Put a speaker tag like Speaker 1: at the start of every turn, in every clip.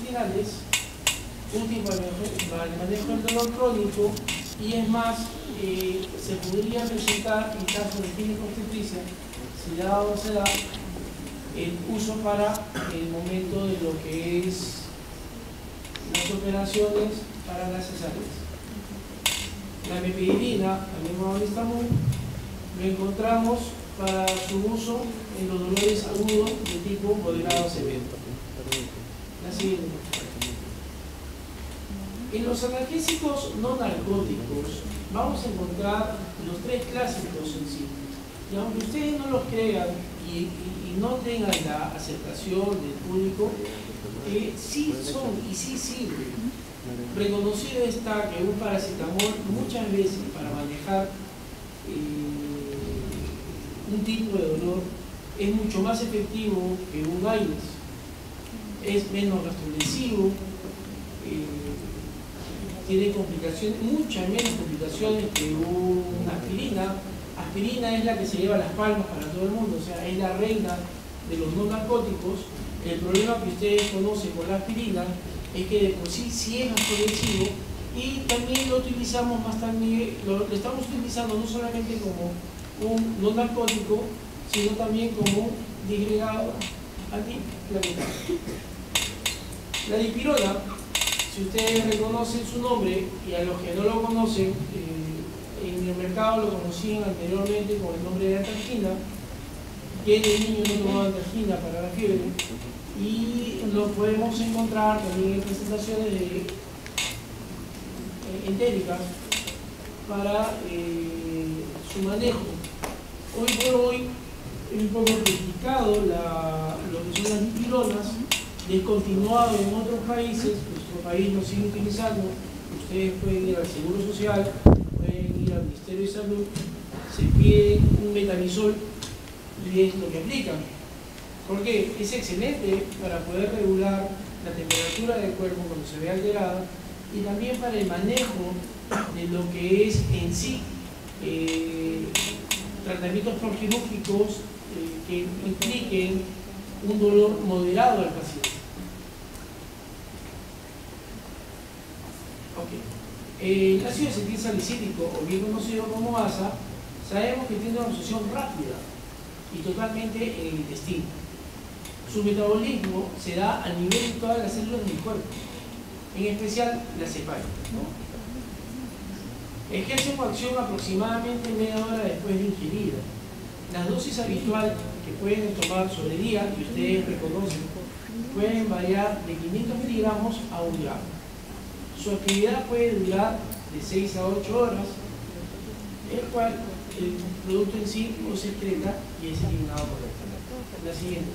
Speaker 1: intestinales, útil para el manejo del dolor crónico, y es más, se podría presentar en caso de ginecoobstetricia, si dado se da, el uso para el momento de lo que es las operaciones para las cesáreas. La mepidilina, también monohistamol, lo encontramos para su uso en los dolores agudos de tipo moderado a severo. La siguiente. En los analgésicos no narcóticos vamos a encontrar los tres clásicos en sí. Y aunque ustedes no los crean y no tengan la aceptación del público, sí son y sí sirven. Reconocido está que un paracetamol muchas veces para manejar un tipo de dolor es mucho más efectivo que un AINES, es menos gastrointensivo, tiene complicaciones, muchas menos complicaciones que una aspirina. Aspirina es la que se lleva las palmas para todo el mundo, o sea, es la reina de los no narcóticos. El problema que ustedes conocen con la aspirina es que de por sí es más progresivo, y también lo utilizamos más también, lo estamos utilizando no solamente como un no narcótico, sino también como un disgregado antiplaquetario. La dipirona, si ustedes reconocen su nombre, y a los que no lo conocen, en el mercado lo conocían anteriormente con el nombre de antargina, que el niño no tomaba antargina para la fiebre, y lo podemos encontrar también en presentaciones entéricas para su manejo. Hoy por hoy es un poco criticado lo que son las dipironas, descontinuado en otros países. Nuestro país lo sigue utilizando. Ustedes pueden ir al Seguro Social, pueden ir al Ministerio de Salud, se pide un metamizol y es lo que aplican. Porque es excelente para poder regular la temperatura del cuerpo cuando se ve alterada, y también para el manejo de lo que es en sí tratamientos proquirúrgicos que impliquen un dolor moderado al paciente. El ácido acetilsalicílico, o bien conocido como ASA, sabemos que tiene una absorción rápida y totalmente en el intestino. Su metabolismo se da a nivel de todas las células del cuerpo, en especial las hepáticas, ¿no? Ejerce su acción aproximadamente media hora después de ingerida. Las dosis habituales que pueden tomar sobre el día, y ustedes reconocen, pueden variar de 500 miligramos a 1 gramo. Su actividad puede durar de 6 a 8 horas, el cual el producto en sí no se excreta y es eliminado correctamente. La siguiente.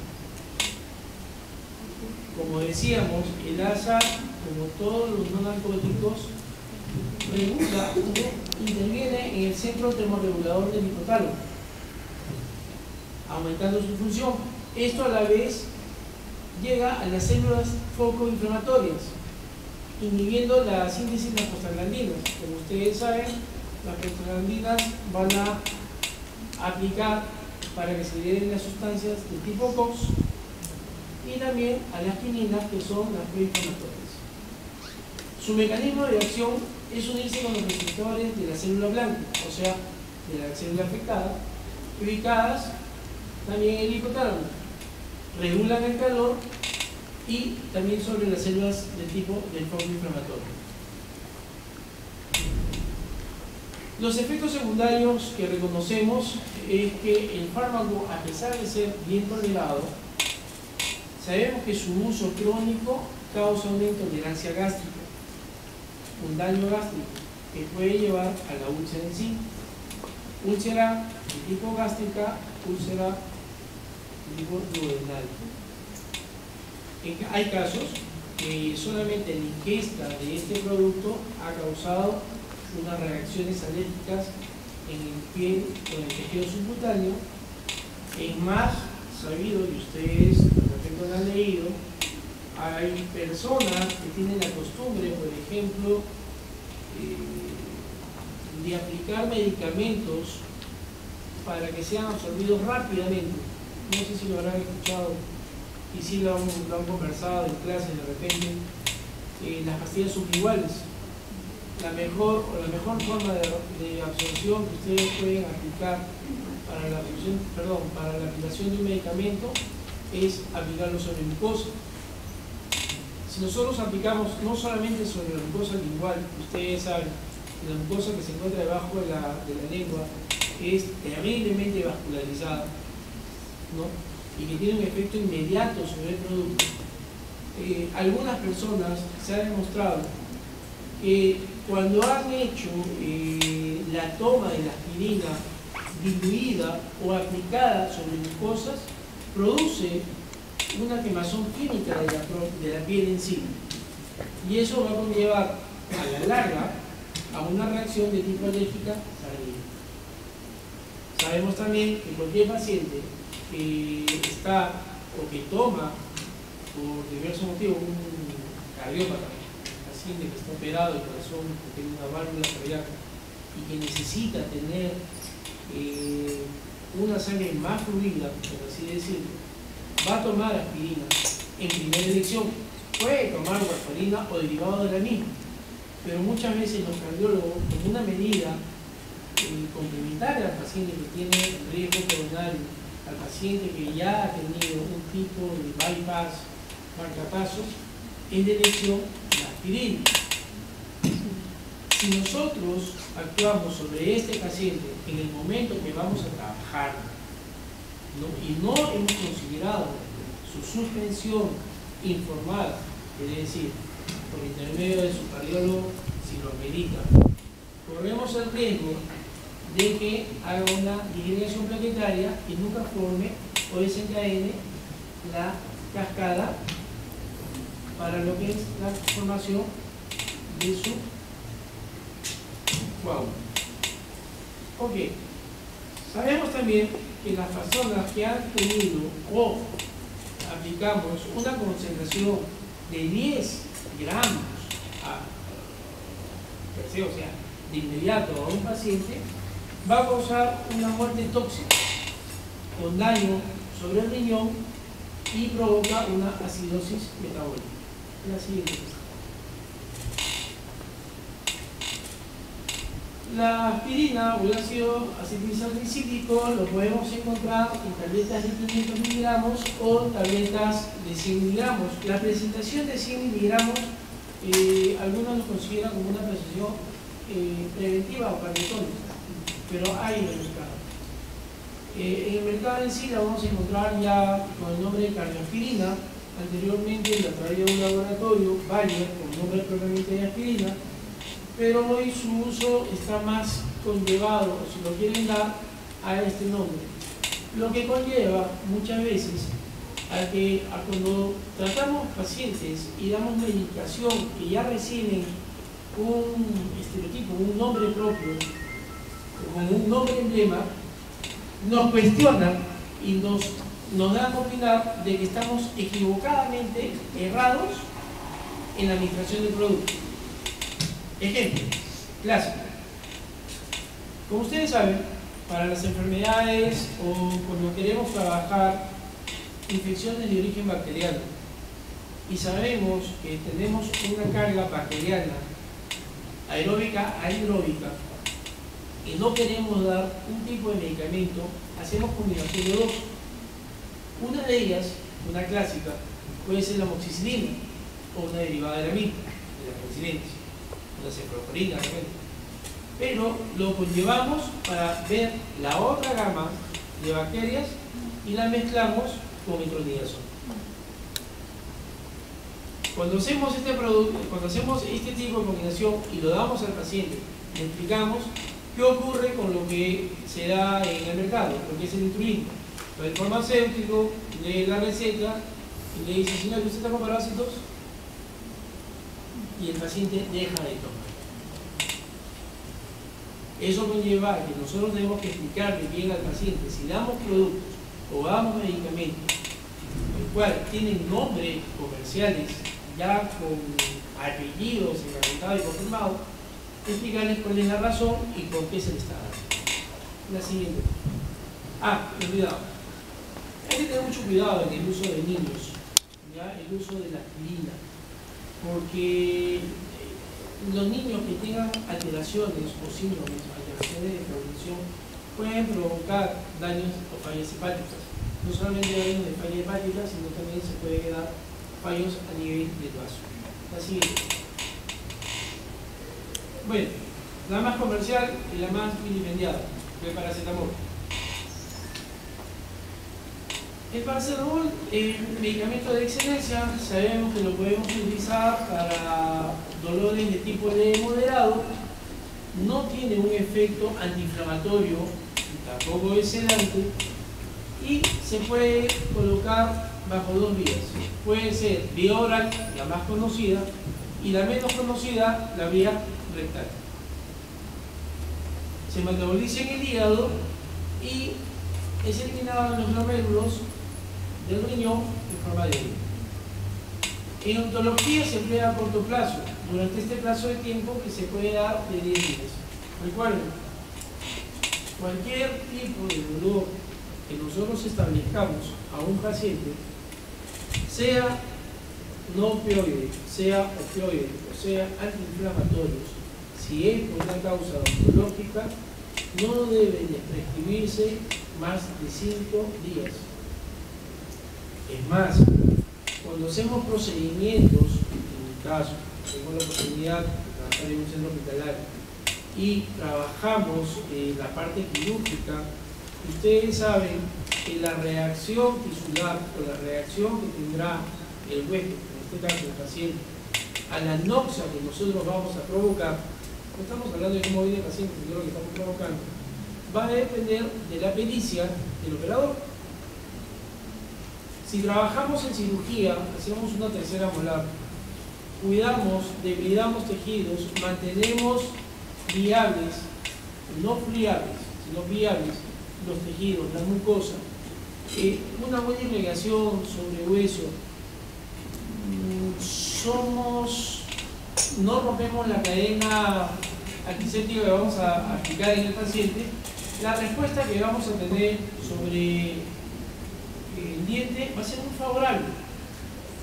Speaker 1: Como decíamos, el ASA, como todos los no narcóticos, regula, interviene en el centro termorregulador del hipotálamo, aumentando su función. Esto a la vez llega a las células foco inflamatorias, inhibiendo la síntesis de las prostaglandinas. Como ustedes saben, las prostaglandinas van a aplicar para que se liberen las sustancias de tipo COX, y también a las quininas, que son las proinflamatorias. Su mecanismo de acción es unirse con los receptores de la célula blanca, o sea, de la célula afectada, ubicadas también en el hipotálamo. Regulan el calor y también sobre las células del tipo del foco inflamatorio. Los efectos secundarios que reconocemos es que el fármaco, a pesar de ser bien tolerado, sabemos que su uso crónico causa una intolerancia gástrica, un daño gástrico que puede llevar a la úlcera en sí. Úlcera de tipo gástrica, úlcera de tipo duodenal. Hay casos que solamente la ingesta de este producto ha causado unas reacciones alérgicas en el piel o en el tejido subcutáneo. Es más sabido, y ustedes lo han leído, hay personas que tienen la costumbre, por ejemplo, de aplicar medicamentos para que sean absorbidos rápidamente. No sé si lo habrán escuchado y sí lo han conversado en clases de repente, las pastillas sublinguales. La mejor forma de absorción que ustedes pueden aplicar para la aplicación de un medicamento es aplicarlo sobre mucosa. Si nosotros aplicamos no solamente sobre la mucosa lingual, ustedes saben, la mucosa que se encuentra debajo de la lengua es terriblemente vascularizada, ¿no? Y que tiene un efecto inmediato sobre el producto. Algunas personas se ha demostrado que cuando han hecho la toma de la aspirina diluida o aplicada sobre mucosas, produce una quemazón química de la piel en sí. Y eso va a conllevar a la larga a una reacción de tipo alérgica tardía. Sabemos también que cualquier paciente que está o que toma por diversos motivos un cardiópata, paciente que está operado del corazón, que tiene una válvula cardíaca y que necesita tener una sangre más fluida, por así decirlo, va a tomar aspirina en primera elección. Puede tomar warfarina o derivado de la misma, pero muchas veces los cardiólogos, como una medida complementaria al paciente que tiene riesgo coronario, al paciente que ya ha tenido un tipo de bypass, marcapasos, es de elección la aspirina. Si nosotros actuamos sobre este paciente en el momento que vamos a trabajar, ¿no? Y no hemos considerado su suspensión informada, es decir, por intermedio de su cardiólogo, si lo amerita, corremos el riesgo de que haga una disgregación plaquetaria y nunca forme o desencadene la cascada para lo que es la formación de su coágulo. Ok, sabemos también que las personas que han tenido o aplicamos una concentración de 10 gramos o sea, de inmediato a un paciente, va a causar una muerte tóxica con daño sobre el riñón y provoca una acidosis metabólica. La siguiente. La aspirina o el ácido acetilsalicílico lo podemos encontrar en tabletas de 500 miligramos o tabletas de 100 miligramos. La presentación de 100 miligramos, algunos lo consideran como una presentación preventiva o cardiotónica, pero hay en el mercado. En el mercado en sí la vamos a encontrar ya con el nombre de cardioaspirina. Anteriormente la traía un laboratorio, Bayer, con nombre propiamente de aspirina, pero hoy su uso está más conllevado, o si lo quieren dar, a este nombre. Lo que conlleva muchas veces a que cuando tratamos pacientes y damos medicación que ya reciben un estereotipo, un nombre propio, con un nombre emblema, nos cuestionan y nos dan a opinar de que estamos equivocadamente errados en la administración del producto. Ejemplo clásico. Como ustedes saben, para las enfermedades o cuando queremos trabajar infecciones de origen bacteriano y sabemos que tenemos una carga bacteriana aeróbica a hidróbica y no queremos dar un tipo de medicamento, hacemos combinación de dos. Una de ellas, una clásica, puede ser la amoxicilina o una derivada de la misma, de la penicilina, la cefalosporina, pero lo conllevamos para ver la otra gama de bacterias y la mezclamos con metronidazol. Cuando hacemos este tipo de combinación y lo damos al paciente, le explicamos qué ocurre con lo que se da en el mercado, lo que es el intrulino. El farmacéutico lee la receta y le dice: señor, ¿usted está con parásitos? Y el paciente deja de tomar. Eso conlleva a que nosotros tenemos que explicarle bien al paciente, si damos productos o damos medicamentos, el cual tienen nombres comerciales ya con apellidos encargados y confirmados, explicarles cuál es la razón y por qué se le está dando. La siguiente. Cuidado. Hay que tener mucho cuidado en el uso de niños ¿ya?, el uso de la aspirina, porque los niños que tengan alteraciones o síndromes, alteraciones de cognición, pueden provocar daños o fallas hepáticas. No solamente daños de falla hepática, sino también se puede dar fallos a nivel del vaso. La siguiente. Bueno, la más comercial y la más vilipendiada, el paracetamol. El paracetamol es un medicamento de excelencia. Sabemos que lo podemos utilizar para dolores de tipo leve moderado. No tiene un efecto antiinflamatorio, tampoco es sedante, y se puede colocar bajo dos vías. Puede ser vía oral, la más conocida, y la menos conocida, la vía rectal. Se metaboliza en el hígado y es eliminado en los glomérulos del riñón en forma de orina. En ontología se emplea a corto plazo, durante este plazo de tiempo que se puede dar de 10 días. Recuerden, cualquier tipo de dolor que nosotros establezcamos a un paciente, sea no opioide, sea opioide o sea antiinflamatorios, si es por una causa oncológica, no deben de prescribirse más de 5 días. Es más, cuando hacemos procedimientos, en mi caso, tengo la oportunidad de trabajar en un centro hospitalario y trabajamos la parte quirúrgica, ustedes saben que la reacción tisular o la reacción que tendrá el huésped, en este caso el paciente, a la anoxia que nosotros vamos a provocar, no estamos hablando de cómo viene el paciente, sino lo que estamos provocando, va a depender de la pericia del operador. Si trabajamos en cirugía, hacemos una tercera molar, cuidamos, debridamos tejidos, mantenemos viables, no friables, sino viables, los tejidos, la mucosa, una buena irrigación sobre hueso, no rompemos la cadena antiséptica que vamos a aplicar en el paciente, la respuesta que vamos a tener sobre el diente va a ser muy favorable.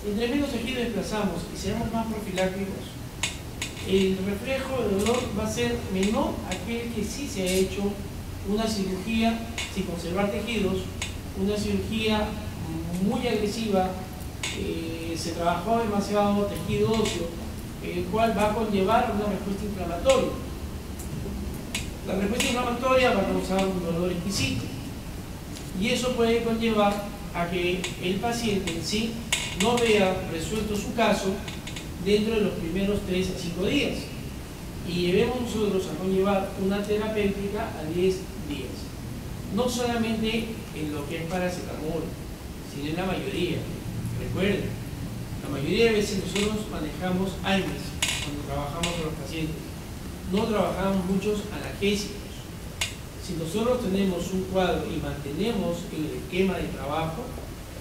Speaker 1: Entre menos tejido desplazamos y seamos más profilácticos, el reflejo de dolor va a ser menor a aquel que sí se ha hecho una cirugía sin conservar tejidos, una cirugía muy agresiva, se trabajó demasiado tejido óseo, el cual va a conllevar una respuesta inflamatoria. La respuesta inflamatoria va a causar un dolor exquisito y eso puede conllevar a que el paciente en sí no vea resuelto su caso dentro de los primeros 3 a 5 días y debemos nosotros a conllevar una terapéutica a 10 días. No solamente en lo que es paracetamol, sino en la mayoría. Recuerden, la mayoría de veces nosotros manejamos AINES cuando trabajamos con los pacientes. No trabajamos muchos analgésicos. Si nosotros tenemos un cuadro y mantenemos el esquema de trabajo,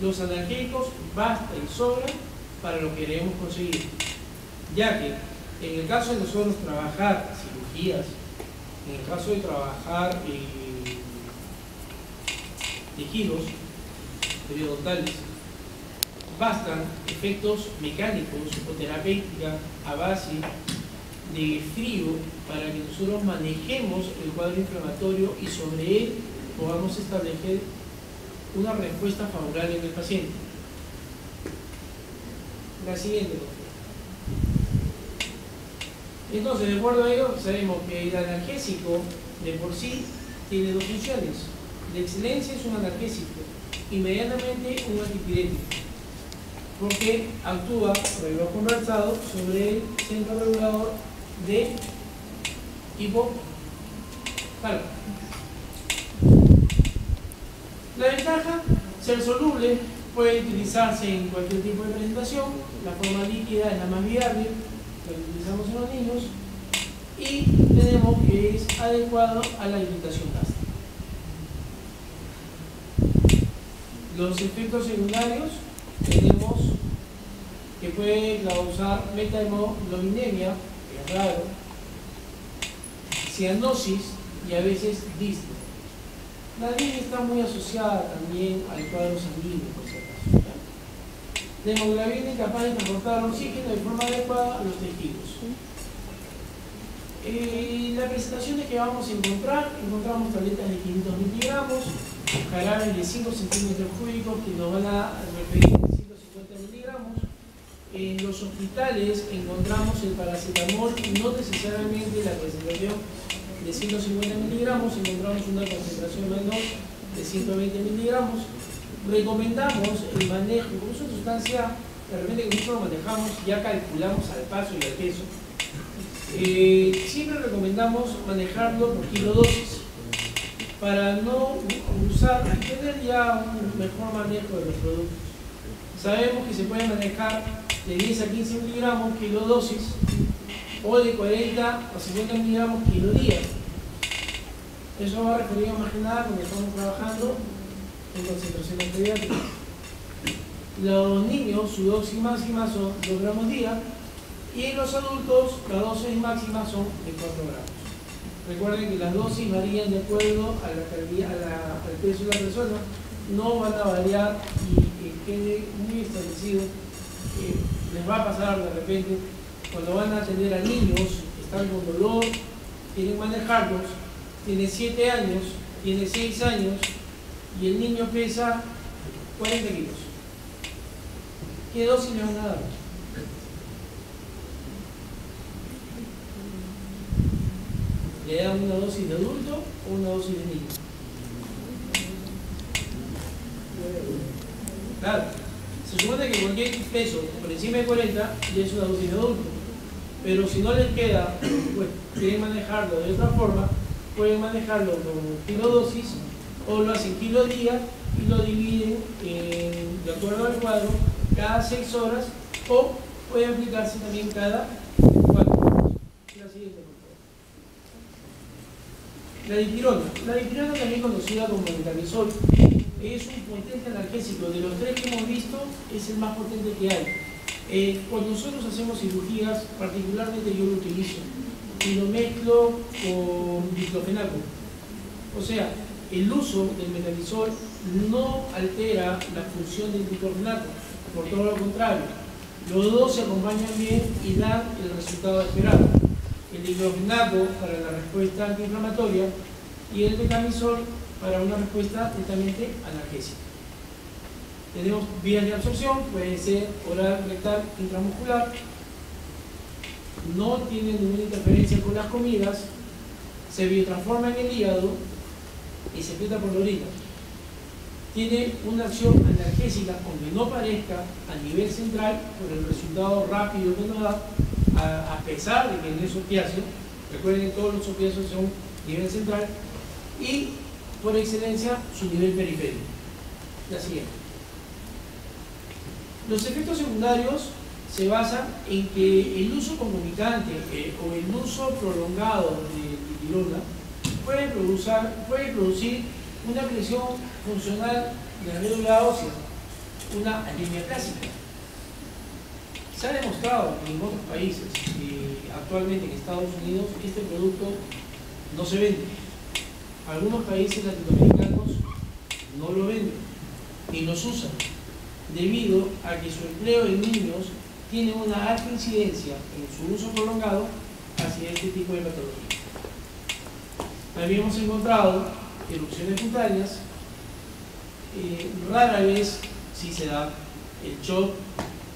Speaker 1: los analgésicos basta y sobran para lo que queremos conseguir. Ya que en el caso de nosotros trabajar cirugías, en el caso de trabajar tejidos periodontales, bastan efectos mecánicos o terapéutica a base de frío para que nosotros manejemos el cuadro inflamatorio y sobre él podamos establecer una respuesta favorable en el paciente. La siguiente, por favor. Entonces, de acuerdo a ello, sabemos que el analgésico de por sí tiene dos funciones. De excelencia es un analgésico y medianamente un antipirético, porque actúa, por lo hemos conversado, sobre el centro regulador de hipotálamo. La ventaja, ser soluble, puede utilizarse en cualquier tipo de presentación, la forma líquida es la más viable, que utilizamos en los niños, y tenemos que es adecuado a la irritación gástrica. Los efectos secundarios tenemos que puede causar metahemoglobinemia, que es raro, cianosis y a veces disnea. La disnea está muy asociada también al cuadro sanguíneo, por si acaso. La hemoglobina incapaz de transportar oxígeno de forma adecuada a los tejidos. La presentación que vamos a encontramos tabletas de 500 miligramos, jarabes de 5 centímetros cúbicos que nos van a referir 150 miligramos. En los hospitales encontramos el paracetamol, no necesariamente la presentación de 150 miligramos, encontramos una concentración menor de 120 miligramos. Recomendamos el manejo, como es una sustancia de repente que nosotros lo manejamos, ya calculamos al paso y al peso. Siempre recomendamos manejarlo por kilodosis para no usar y tener ya un mejor manejo de los productos. Sabemos que se puede manejar de 10 a 15 miligramos kilodosis o de 40 a 50 miligramos kilodía. Eso va referido más que nada cuando estamos trabajando en concentraciones pediátricas. Los niños, su dosis máxima son 2 gramos día, y en los adultos la dosis máxima son de 4 gramos. Recuerden que las dosis varían de acuerdo a al peso de la persona, no van a variar, y quede muy establecido que les va a pasar de repente cuando van a atender a niños que están con dolor, quieren manejarlos, tiene 7 años, tiene 6 años y el niño pesa 40 kilos. ¿Qué dosis le van a dar? ¿Le dan una dosis de adulto o una dosis de niño? Claro, se supone que cualquier peso por encima de 40 ya es una dosis de adulto, pero si no les queda, pues quieren manejarlo de otra forma, pueden manejarlo con kilodosis o lo hacen kilodía y lo dividen de acuerdo al cuadro cada 6 horas, o puede aplicarse también cada 4 horas. La siguiente, por favor. La dipirona. La dipirona, también conocida como metamizol, es un potente analgésico. De los 3 que hemos visto, es el más potente que hay. Cuando nosotros hacemos cirugías, particularmente yo lo utilizo y lo mezclo con diclofenaco. O sea, el uso del metamizol no altera la función del diclofenaco, por todo lo contrario, los dos se acompañan bien y dan el resultado esperado. El diclofenaco para la respuesta antiinflamatoria y el metamizol para una respuesta netamente analgésica. Tenemos vías de absorción, puede ser oral, rectal, intramuscular. No tiene ninguna interferencia con las comidas, se biotransforma en el hígado y se filtra por la orina. Tiene una acción analgésica, aunque no parezca, a nivel central, por el resultado rápido que nos da, a pesar de que no es opiáceo. Recuerden que todos los opiáceos son nivel central, y por excelencia su nivel periférico. La siguiente. Los efectos secundarios se basan en que el uso concomitante o el uso prolongado de dipirona puede producir una lesión funcional de la médula ósea, una anemia clásica. Se ha demostrado en otros países, actualmente en Estados Unidos, este producto no se vende. Algunos países latinoamericanos no lo venden y los usan, debido a que su empleo en niños tiene una alta incidencia en su uso prolongado hacia este tipo de patología. También hemos encontrado erupciones cutáneas, rara vez si se da el shock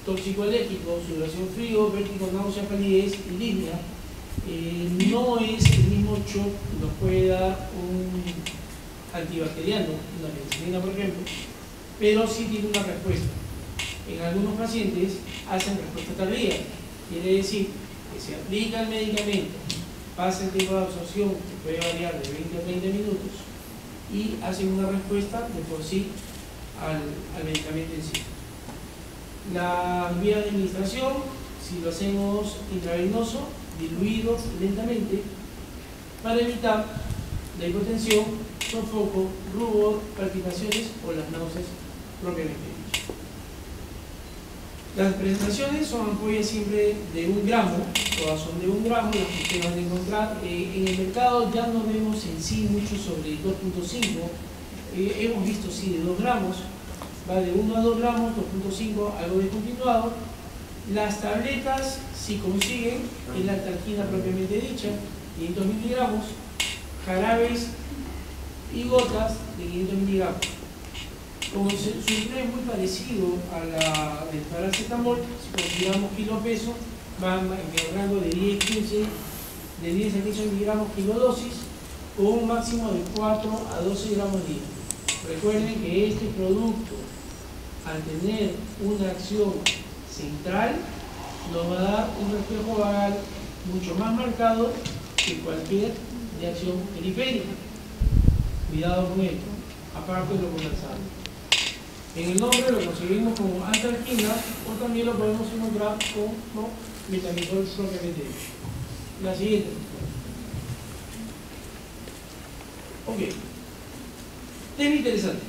Speaker 1: tóxico-alérgico, sudoración frío, vértigo, náusea, palidez y disnea. No es el mismo shock que nos puede dar un antibacteriano, una penicilina por ejemplo, pero sí tiene una respuesta. En algunos pacientes hacen respuesta tardía, quiere decir que se aplica el medicamento, pasa el tiempo de absorción que puede variar de 20 a 30 minutos y hacen una respuesta de por sí al medicamento en sí. La vía de administración, si lo hacemos intravenoso, diluido lentamente, para evitar la hipotensión, sofoco, rubor, palpitaciones o las náuseas propiamente dichas. Las presentaciones son ampollas siempre de 1 gramo, todas son de 1 gramo, las que ustedes van a encontrar. En el mercado ya no vemos en sí mucho sobre 2.5, hemos visto sí de 2 gramos. va de 1 a 2 gramos, 2.5, algo descontinuado. Las tabletas, si consiguen, es la talquina propiamente dicha, 500 miligramos, jarabes y gotas de 500 miligramos. Como su ingrediente es muy parecido a la del paracetamol, si consideramos kilo peso, van en el rango de 10 a 15 miligramos kilodosis, con un máximo de 4 a 12 gramos día. Recuerden que este producto, al tener una acción central, nos va a dar un reflejo vagal mucho más marcado que cualquier de acción periférica. Cuidado con esto, aparte de lo conversado. En el nombre lo conseguimos como antalgina, o también lo podemos encontrar como metamizol propiamente dicho. La siguiente. Ok. Tema interesante.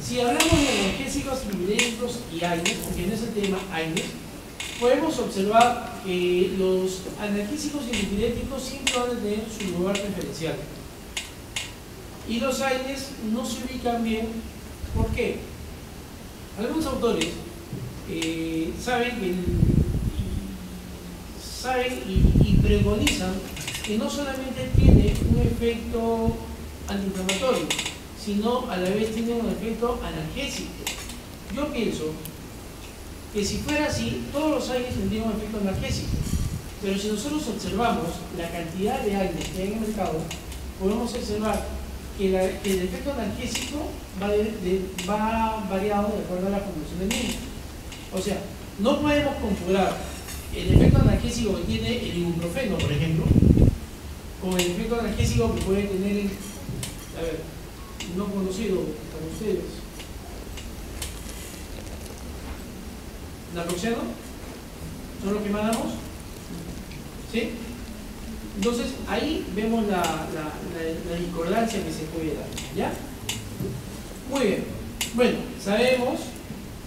Speaker 1: Si hablamos de analgésicos indirectos y AINES, aunque no es el tema AINES, podemos observar que los analgésicos indirectos siempre van a tener su lugar preferencial. Y los AINES no se ubican bien. ¿Por qué? Algunos autores saben y preconizan que no solamente tiene un efecto antiinflamatorio, sino a la vez tiene un efecto analgésico. Yo pienso que si fuera así, todos los AINES tendrían un efecto analgésico. Pero si nosotros observamos la cantidad de AINES que hay en el mercado, podemos observar que el efecto analgésico va variado de acuerdo a la formulación del mismo. O sea, no podemos comparar el efecto analgésico que tiene el ibuprofeno, por ejemplo, con el efecto analgésico que puede tener el, no conocido para ustedes, naproxeno. ¿Son los que mandamos? ¿Sí? Entonces, ahí vemos la discordancia que se puede dar, ¿ya? Muy bien. Bueno, sabemos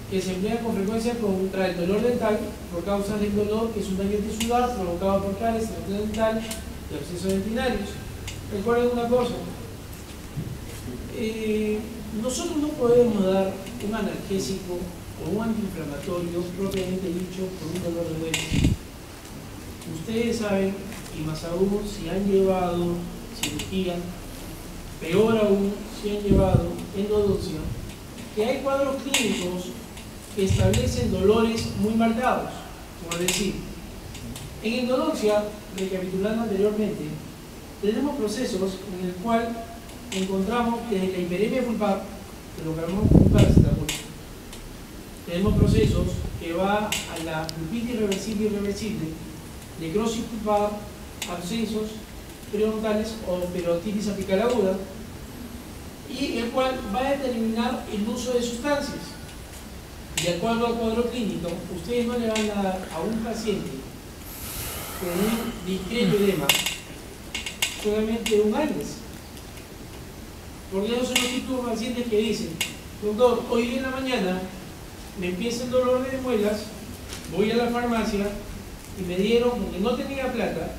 Speaker 1: que se emplea con frecuencia contra el dolor dental por causa del dolor, que es un daño tisular provocado por caries, enfermedad dental y abscesos dentinarios. Recuerden una cosa, nosotros no podemos dar un analgésico o un antiinflamatorio propiamente dicho por un dolor de hueso. Ustedes saben, y más aún si han llevado cirugía, peor aún si han llevado endodoncia, que hay cuadros clínicos que establecen dolores muy marcados. Como decir, en endodoncia, recapitulando anteriormente, tenemos procesos en el cual encontramos desde la hiperemia pulpar, que lo llamamos paracetamol. Tenemos procesos que va a la pulpitis irreversible, necrosis pulpar, abscesos periodontales o periodontitis apical aguda, y el cual va a determinar el uso de sustancias. De acuerdo al cuadro clínico, ustedes no le van a dar a un paciente con un discreto edema solamente un AINES. Porque esos son los tipos de pacientes que dicen: doctor, hoy en la mañana me empieza el dolor de muelas, voy a la farmacia y me dieron, porque no tenía plata,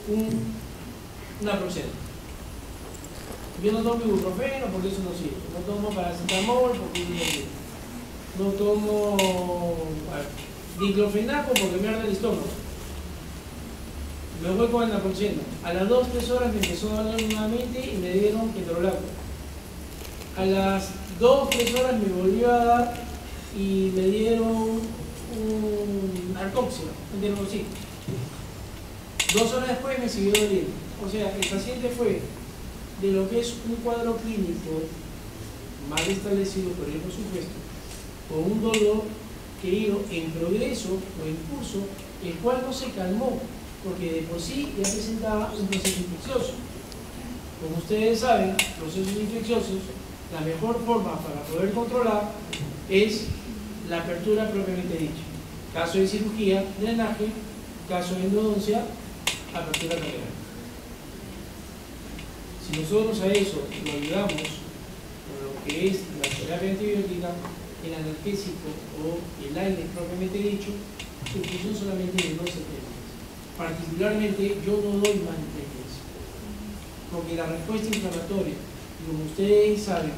Speaker 1: una naproxeno. Yo no tomo ibuprofeno porque eso no sirve, no tomo paracetamol porque no sirve, no tomo diclofenaco porque me arde el estómago. Me voy con el naproxeno. A las 2-3 horas me empezó a doler nuevamente y me dieron ketorolaco. A las 2-3 horas me volvió a dar y me dieron un arcoxia, un así. 2 horas después me siguió doliendo. O sea, el paciente fue de lo que es un cuadro clínico mal establecido por él, por supuesto, con un dolor que iba en progreso o en curso, el cual no se calmó, porque de por sí ya presentaba un proceso infeccioso. Como ustedes saben, procesos infecciosos, la mejor forma para poder controlar es la apertura propiamente dicha. Caso de cirugía, drenaje; caso de endodoncia, apertura capilar. Si nosotros a eso lo ayudamos con lo que es la terapia antibiótica, el analgésico o el AINES propiamente dicho, en función solamente de 12 temas. Particularmente, yo no doy más de 3 meses, porque la respuesta inflamatoria, y como ustedes saben,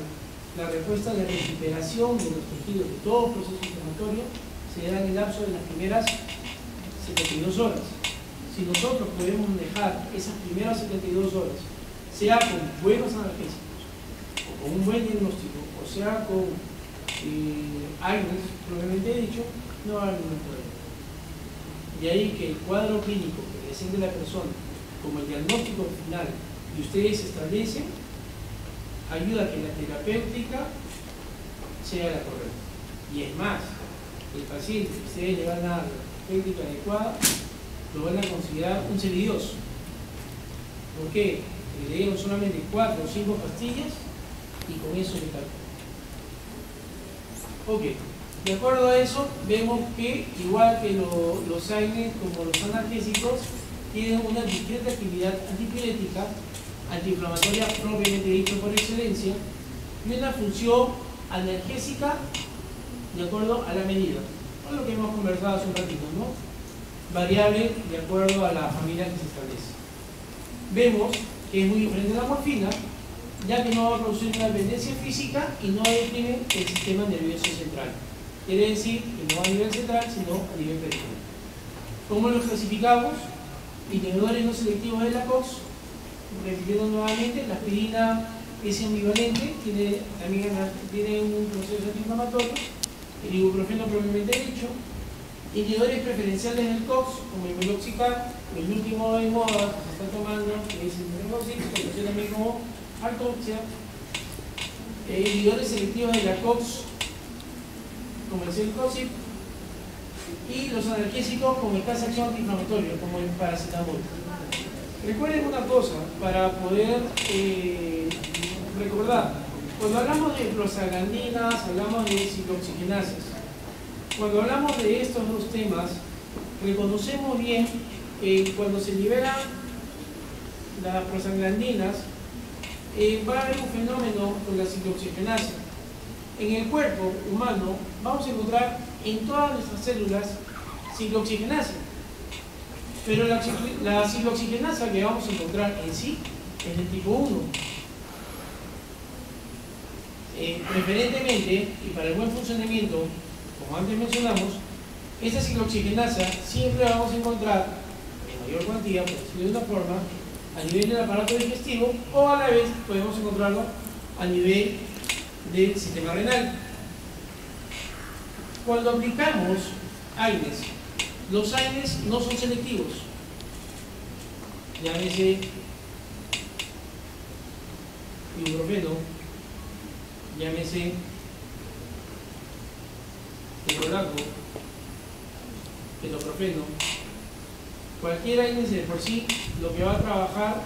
Speaker 1: la respuesta de recuperación de los tejidos de todo proceso inflamatorio se da en el lapso de las primeras 72 horas. Si nosotros podemos dejar esas primeras 72 horas, sea con buenos analgésicos, o con un buen diagnóstico, o sea con AINES, probablemente dicho, no va a haber ningún problema. De ahí que el cuadro clínico que presente la persona, como el diagnóstico final que ustedes establecen, ayuda a que la terapéutica sea la correcta. Y es más, el paciente que ustedes le van a dar la terapéutica adecuada, lo van a considerar un semidios. ¿Por qué? Le dieron solamente 4 o 5 pastillas y con eso le calculan. Ok, de acuerdo a eso, vemos que igual que los AINES como los analgésicos, tienen una discreta actividad antipirética, antiinflamatoria propiamente dicho por excelencia, y una función analgésica de acuerdo a la medida. Por lo que hemos conversado hace un ratito, ¿no? Variable de acuerdo a la familia que se establece. Vemos que es muy diferente a la morfina, ya que no va a producir una dependencia física y no deprime el sistema nervioso central. Quiere decir que no a nivel central, sino a nivel periférico. ¿Cómo los clasificamos? Inhibidores no selectivos de la COX. Repitiendo nuevamente, la aspirina es ambivalente, también tiene un proceso antiinflamatorio. El ibuprofeno propiamente dicho. Inhibidores preferenciales del COX, como el meloxicam, el último de moda que se está tomando, que es el meloxicam, que se conoce también como Artoxia. Inhibidores selectivos de la COX, como el Celecoxib, y los analgésicos con escasa acción antiinflamatoria, como el paracetamol. Recuerden una cosa, para poder recordar, cuando hablamos de prostaglandinas, hablamos de ciclooxigenasas. Cuando hablamos de estos dos temas, reconocemos bien que cuando se liberan las prostaglandinas, va a haber un fenómeno con la ciclooxigenasa. En el cuerpo humano vamos a encontrar en todas nuestras células ciclooxigenasa. Pero la ciclooxigenasa que vamos a encontrar en sí es del tipo 1. Preferentemente, y para el buen funcionamiento, como antes mencionamos, esta ciclooxigenasa siempre la vamos a encontrar en mayor cuantía, por decirlo de una forma, a nivel del aparato digestivo, o a la vez podemos encontrarlo a nivel del sistema renal. Cuando aplicamos AINES, los AINES no son selectivos. Llámese ibuprofeno, llámese ketorolaco, ketoprofeno. Cualquier AINES de por sí lo que va a trabajar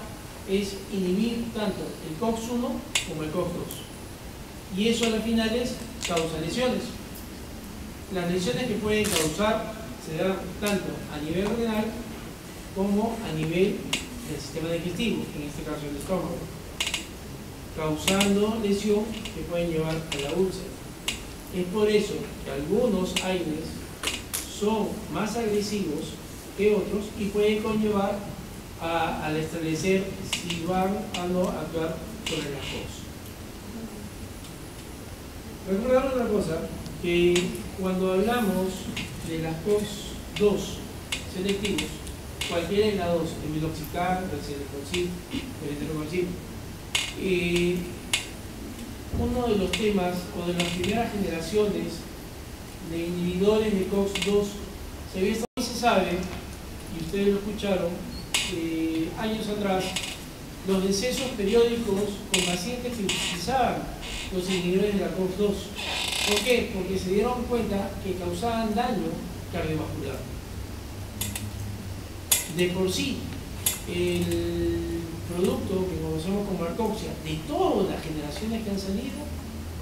Speaker 1: es inhibir tanto el COX-1 como el COX-2. Y eso a las finales causa lesiones. Las lesiones que pueden causar se dan tanto a nivel renal como a nivel del sistema digestivo, en este caso el estómago, causando lesión que pueden llevar a la úlcera. Es por eso que algunos AINES son más agresivos que otros y pueden conllevar al establecer si van a no actuar sobre las COX. Recordar una cosa, que cuando hablamos de las COX-2 selectivos, cualquiera de las dos, el meloxicam, el Celecoxib, el Eterocoxib, uno de los temas o de las primeras generaciones de inhibidores de COX-2 se sabe, y ustedes lo escucharon, años atrás, los decesos periódicos con pacientes que utilizaban los inhibidores de la COX-2. ¿Por qué? Porque se dieron cuenta que causaban daño cardiovascular. De por sí, el producto que conocemos como Arcoxia, de todas las generaciones que han salido,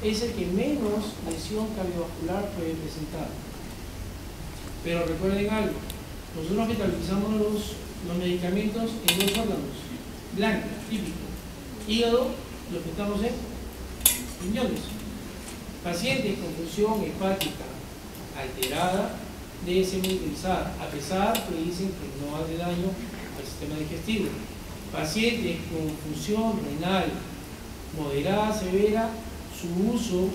Speaker 1: es el que menos lesión cardiovascular puede presentar. Pero recuerden algo, nosotros metabolizamos los medicamentos en dos órganos, blanco, típico, hígado, los que estamos en riñones. Pacientes con función hepática alterada debe ser utilizada, a pesar que dicen que no hace daño al sistema digestivo. Pacientes con función renal moderada, severa, su uso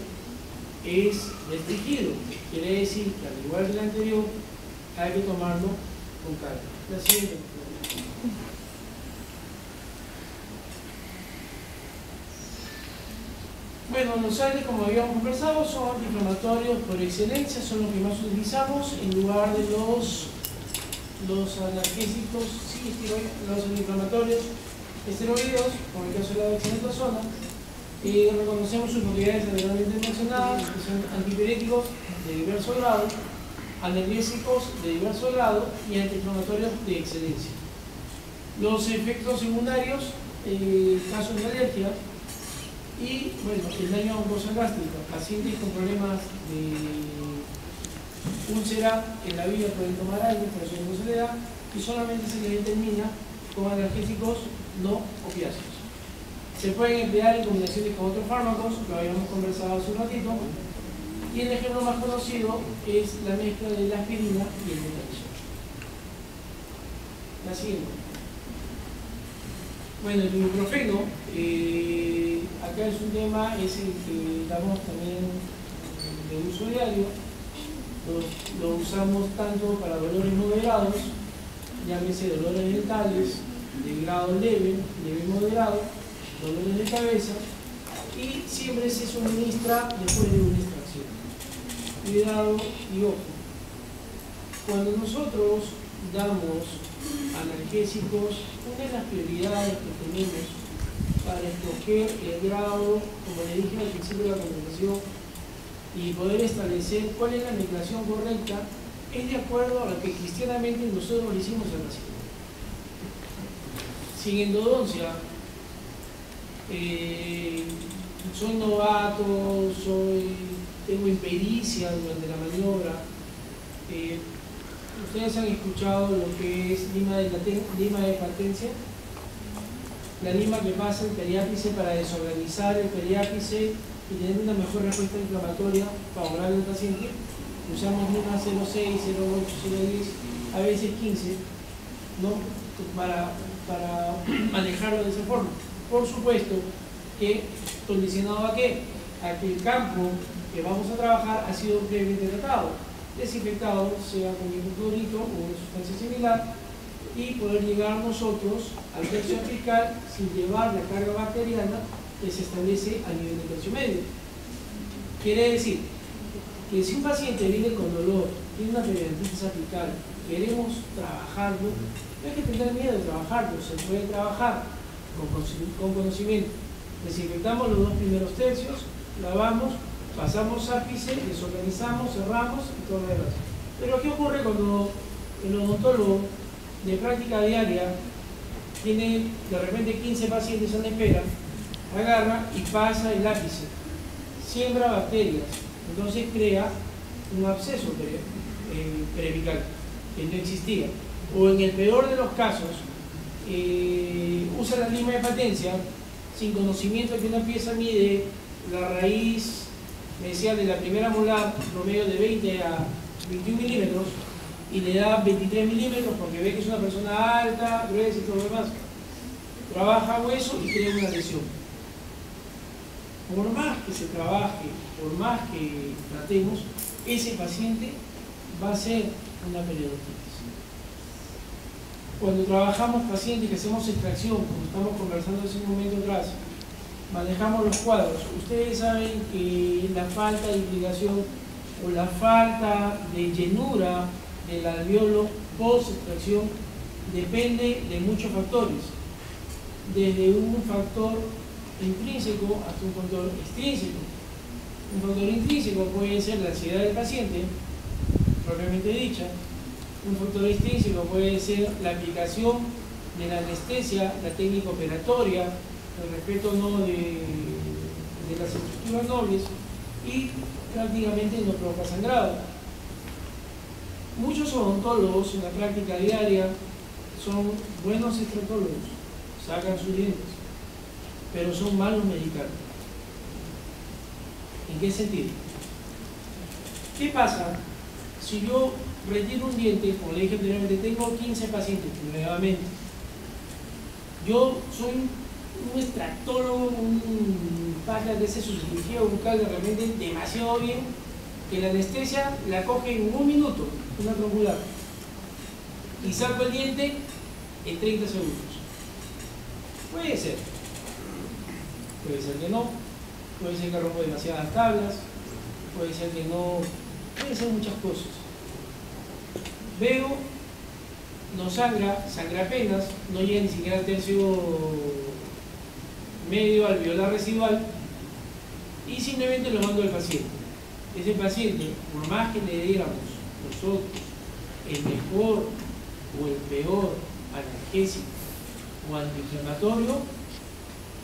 Speaker 1: es restringido. Quiere decir que al igual que el anterior, hay que tomarlo con calma. La siguiente. Bueno, los AINES, como habíamos conversado, son antiinflamatorios por excelencia, son los que más utilizamos en lugar de los analgésicos, sí, los antiinflamatorios esteroideos, como el caso de la dexametasona. Reconocemos sus propiedades altamente mencionadas, que son antipiréticos de diverso grado, analgésicos de diverso grado y antiinflamatorios de excelencia. Los efectos secundarios, casos de alergia y, bueno, el daño mucosa gástrica, pacientes con problemas de úlcera en la vía pueden tomar algo, por eso no se le da, y solamente se le determina con analgésicos no opiáceos. Se pueden emplear en combinaciones con otros fármacos, lo habíamos conversado hace un ratito, y el ejemplo más conocido es la mezcla de la aspirina y el metronidazol. La siguiente. Bueno, el ibuprofeno, acá es un tema, es el que damos también de uso diario. Lo usamos tanto para dolores moderados, llámese dolores dentales, de grado leve, moderado, dolores de cabeza, y siempre se suministra después de una extracción. Cuidado y ojo. Cuando nosotros damos analgésicos, una de las prioridades que tenemos para escoger el grado, como le dije al principio de la conversación, y poder establecer cuál es la medicación correcta, es de acuerdo a lo que cristianamente nosotros le hicimos al paciente. Si en endodoncia soy novato, tengo impericia durante la maniobra, ustedes han escuchado lo que es lima de patencia, la lima que pasa el periápice para desorganizar el periápice y tener una mejor respuesta inflamatoria favorable al paciente. Usamos lima 0,6, 0,8, 0,10, a veces 15, ¿no? para manejarlo de esa forma. Por supuesto que condicionado a qué? A que el campo que vamos a trabajar ha sido previamente tratado, desinfectado, sea con hipoclorito o una sustancia similar, y poder llegar nosotros al tercio apical sin llevar la carga bacteriana que se establece a nivel del tercio medio. Quiere decir que si un paciente viene con dolor, tiene una periodontitis apical, queremos trabajarlo, no hay que tener miedo de trabajarlo, se puede trabajar con conocimiento. Desinfectamos los 2 primeros tercios, lavamos, pasamos ápice, desorganizamos, cerramos y todo lo demás. Pero ¿qué ocurre cuando el odontólogo de práctica diaria tiene de repente 15 pacientes en la espera, agarra y pasa el ápice, siembra bacterias, entonces crea un absceso periapical que no existía? O en el peor de los casos, usa la lima de patencia sin conocimiento que una pieza mide la raíz, me decía, de la primera molar, promedio de 20 a 21 milímetros, y le da 23 milímetros porque ve que es una persona alta, gruesa y todo lo demás. Trabaja hueso y crea una lesión. Por más que se trabaje, por más que tratemos, ese paciente va a ser una periodontitis. Cuando trabajamos pacientes que hacemos extracción, como estamos conversando hace un momento atrás, manejamos los cuadros. Ustedes saben que la falta de irrigación o la falta de llenura del alveolo post extracción depende de muchos factores, desde un factor intrínseco hasta un factor extrínseco. Un factor intrínseco puede ser la ansiedad del paciente, propiamente dicha. Un factor extrínseco puede ser la aplicación de la anestesia, la técnica operatoria, el respeto no de las estructuras nobles, y prácticamente no provoca sangrado. Muchos odontólogos en la práctica diaria son buenos extractólogos, sacan sus dientes, pero son malos medicando. ¿En qué sentido? ¿Qué pasa si yo retiro un diente? Como le dije anteriormente, tengo 15 pacientes nuevamente. Yo soy un extractólogo, un pata que hace su cirugía bucal de repente demasiado bien, que la anestesia la coge en 1 minuto, una trombular, y saco el diente en 30 segundos. Puede ser que no, puede ser que rompo demasiadas tablas, puede ser que no, puede ser muchas cosas. Veo, no sangra, sangra apenas, no llega ni siquiera al tercio medio alveolar residual, y simplemente lo mando al paciente. Ese paciente, por más que le diéramos nosotros el mejor o el peor analgésico o antiinflamatorio,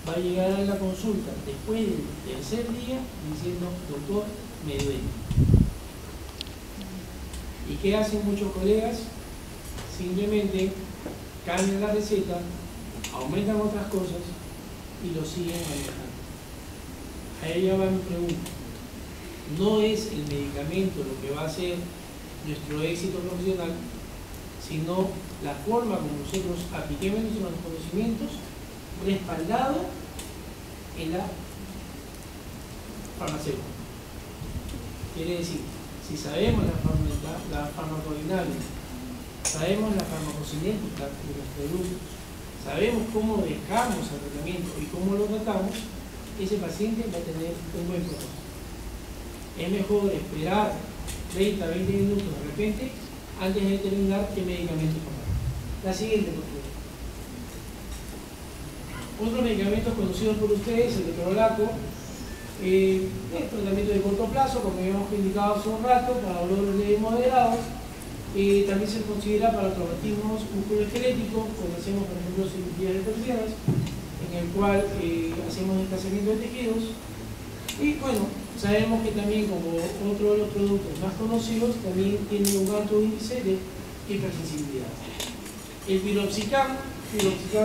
Speaker 1: va a llegar a la consulta después del tercer día diciendo: doctor, me duele. ¿Y qué hacen muchos colegas? Simplemente cambian la receta, aumentan otras cosas y lo siguen manejando. A ella va mi pregunta. No es el medicamento lo que va a hacer nuestro éxito profesional, sino la forma como nosotros apliquemos nuestros conocimientos respaldado en la farmacéutica. Quiere decir, si sabemos la farmacodinámica, sabemos la farmacocinética de los productos, sabemos cómo dejamos el tratamiento y cómo lo tratamos, ese paciente va a tener un buen pronóstico. Es mejor esperar 30, 20 minutos de repente antes de determinar qué medicamento tomar. La siguiente, por favor. Otros medicamentos conocidos por ustedes, el ketorolaco, es tratamiento de corto plazo, como habíamos indicado hace un rato, para dolores moderados. También se considera para traumatismos musculoesqueléticos, cuando hacemos, por ejemplo, cirugías de torsiones, en el cual hacemos desplazamiento de tejidos. Y bueno, sabemos que también, como otro de los productos más conocidos, también tiene un alto índice de hipersensibilidad. El piroxicam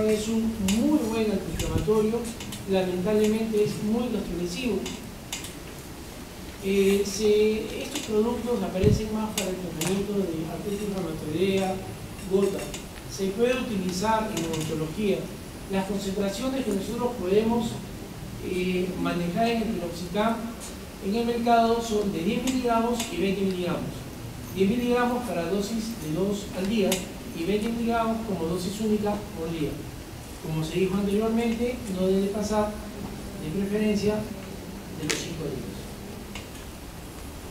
Speaker 1: es un muy buen antiinflamatorio, lamentablemente es muy gastrolesivo. Estos productos aparecen más para el tratamiento de artritis reumatoidea, gota. Se puede utilizar en odontología. Las concentraciones que nosotros podemos manejar en el piroxicam en el mercado son de 10 miligramos y 20 miligramos. 10 miligramos para dosis de 2 al día y 20 miligramos como dosis única por día. Como se dijo anteriormente, no debe pasar de preferencia de los 5 días.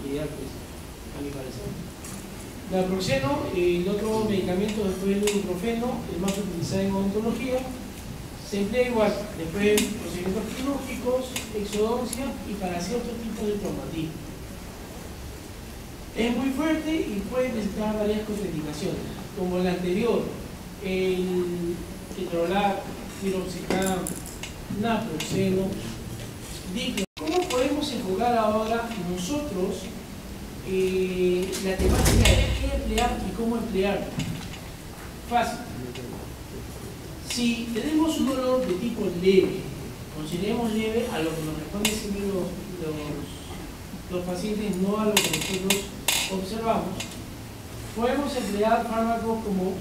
Speaker 1: Ideal, pues, a mi parecer. Naproxeno, el otro medicamento después del ibuprofeno, el más utilizado en odontología, se emplea igual después de procedimientos quirúrgicos, exodoncia y para ciertos tipos de traumatismo. Es muy fuerte y puede presentar varias contraindicaciones, como la anterior, el ketorolaco, piroxicam, naproxeno, diclofenac. ¿Cómo podemos enfocar ahora nosotros la temática de qué emplear y cómo emplear? Fácil. Si tenemos un dolor de tipo leve, consideremos leve a lo que nos responden siempre los pacientes, no a lo que nosotros observamos, podemos emplear fármacos como